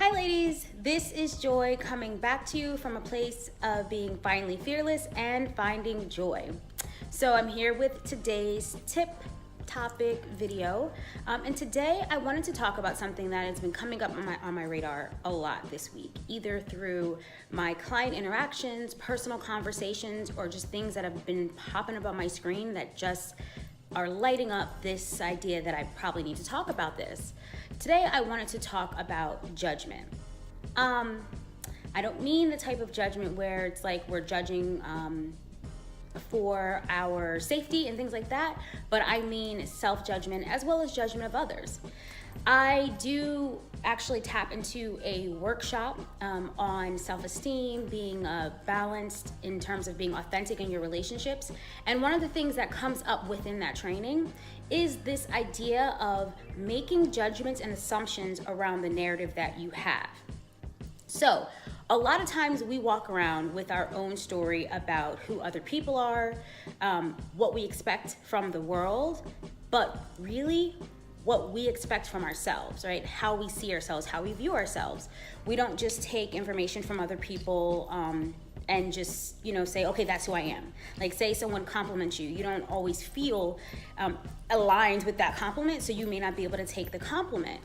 Hi ladies, this is Joy coming back to you from a place of being finally fearless and finding joy. So I'm here with today's tip topic video, and today I wanted to talk about something that has been coming up on my radar a lot this week, either through my client interactions, personal conversations, or just things that have been popping up on my screen that just are lighting up this idea that I probably need to talk about this. Today I wanted to talk about judgment. I don't mean the type of judgment where it's like we're judging for our safety and things like that, but I mean self-judgment as well as judgment of others. I do actually tap into a workshop on self-esteem, being balanced in terms of being authentic in your relationships. And one of the things that comes up within that training is this idea of making judgments and assumptions around the narrative that you have. So a lot of times we walk around with our own story about who other people are, what we expect from the world, but really what we expect from ourselves, right? How we see ourselves, how we view ourselves. We don't just take information from other people and just, say, okay, that's who I am. Like, say someone compliments you, you don't always feel aligned with that compliment, so you may not be able to take the compliment.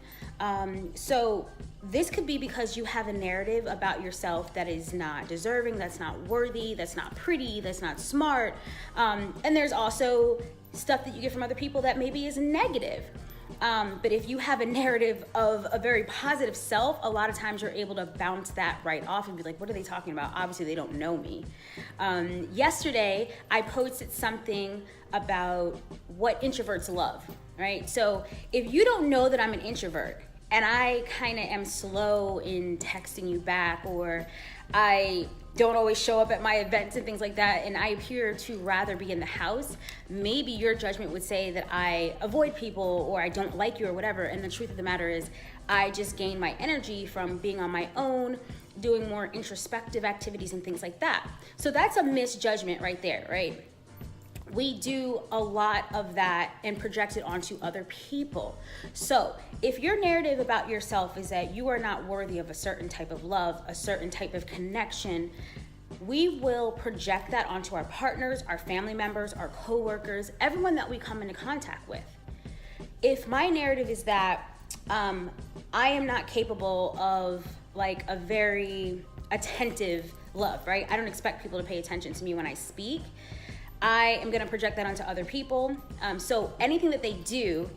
So this could be because you have a narrative about yourself that is not deserving, that's not worthy, that's not pretty, that's not smart. And there's also stuff that you get from other people that maybe is negative. But if you have a narrative of a very positive self, a lot of times you're able to bounce that right off and be like, what are they talking about? Obviously, they don't know me. Yesterday, I posted something about what introverts love, right? So if you don't know that I'm an introvert and I kind of am slow in texting you back, or I don't always show up at my events and things like that, and I appear to rather be in the house, maybe your judgment would say that I avoid people or I don't like you or whatever. And the truth of the matter is I just gain my energy from being on my own, doing more introspective activities and things like that. So that's a misjudgment right there, right? We do a lot of that and project it onto other people. So if your narrative about yourself is that you are not worthy of a certain type of love, a certain type of connection, we will project that onto our partners, our family members, our coworkers, everyone that we come into contact with. If my narrative is that I am not capable of like a very attentive love, right? I don't expect people to pay attention to me when I speak. I am going to project that onto other people. So anything that they do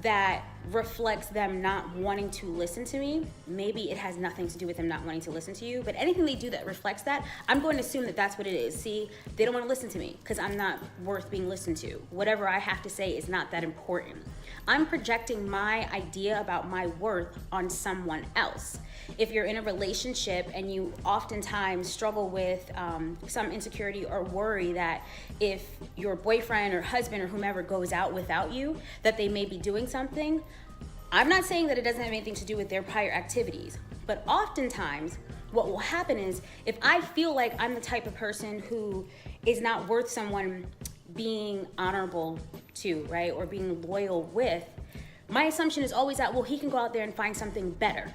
that reflects them not wanting to listen to me, maybe it has nothing to do with them not wanting to listen to you, but anything they do that reflects that, I'm going to assume that that's what it is. See, they don't want to listen to me because I'm not worth being listened to. Whatever I have to say is not that important. I'm projecting my idea about my worth on someone else. If you're in a relationship and you oftentimes struggle with some insecurity or worry that if your boyfriend or husband or whomever goes out without you, that they may be doing something, I'm not saying that it doesn't have anything to do with their prior activities, but oftentimes what will happen is if I feel like I'm the type of person who is not worth someone being honorable to, right, or being loyal with, my assumption is always that, well, he can go out there and find something better.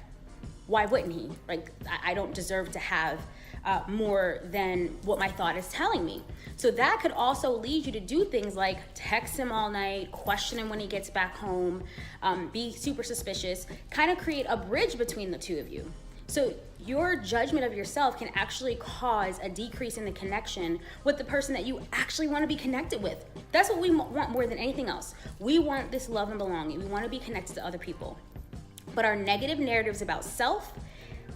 Why wouldn't he? Like, I don't deserve to have more than what my thought is telling me. So that could also lead you to do things like text him all night, question him when he gets back home, be super suspicious, kind of create a bridge between the two of you. So your judgment of yourself can actually cause a decrease in the connection with the person that you actually want to be connected with. That's what we want more than anything else. We want this love and belonging. We want to be connected to other people. But our negative narratives about self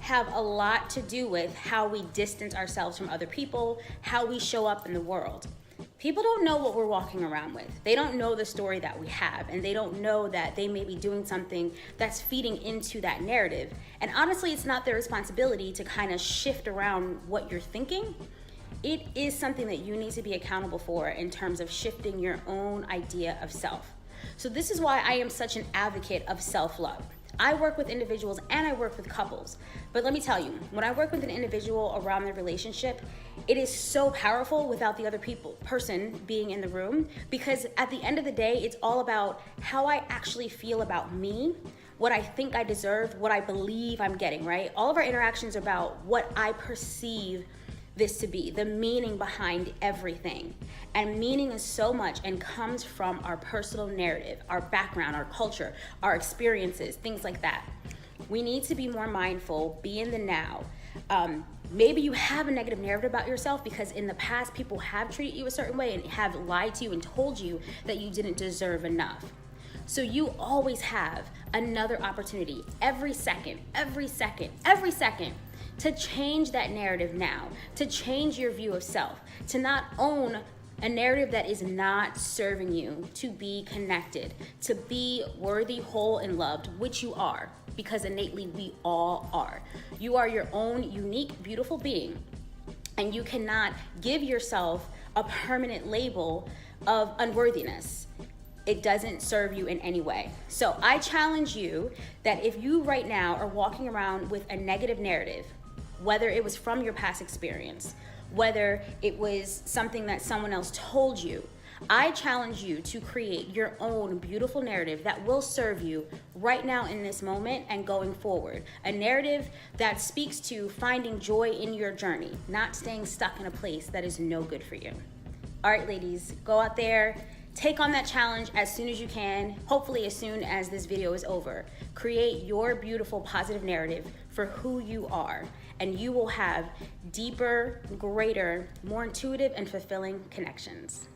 have a lot to do with how we distance ourselves from other people, how we show up in the world. People don't know what we're walking around with. They don't know the story that we have, and they don't know that they may be doing something that's feeding into that narrative. And honestly, it's not their responsibility to kind of shift around what you're thinking. It is something that you need to be accountable for in terms of shifting your own idea of self. So this is why I am such an advocate of self-love. I work with individuals and I work with couples. But let me tell you, when I work with an individual around their relationship, it is so powerful without the other person being in the room, because at the end of the day, it's all about how I actually feel about me what I think I deserve, what I believe I'm getting, right? All of our interactions are about what I perceive this to be, the meaning behind everything. And meaning is so much and comes from our personal narrative, our background, our culture, our experiences, things like that. We need to be more mindful, be in the now. Maybe you have a negative narrative about yourself because in the past people have treated you a certain way and have lied to you and told you that you didn't deserve enough. So you always have another opportunity every second, to change that narrative now, to change your view of self, to not own a narrative that is not serving you, to be connected, to be worthy, whole, and loved, which you are, because innately we all are. You are your own unique, beautiful being, and you cannot give yourself a permanent label of unworthiness. It doesn't serve you in any way. So I challenge you that if you right now are walking around with a negative narrative, whether it was from your past experience, whether it was something that someone else told you, I challenge you to create your own beautiful narrative that will serve you right now in this moment and going forward. A narrative that speaks to finding joy in your journey, not staying stuck in a place that is no good for you. All right, ladies, go out there, take on that challenge as soon as you can, hopefully as soon as this video is over. Create your beautiful positive narrative for who you are, and you will have deeper, greater, more intuitive and fulfilling connections.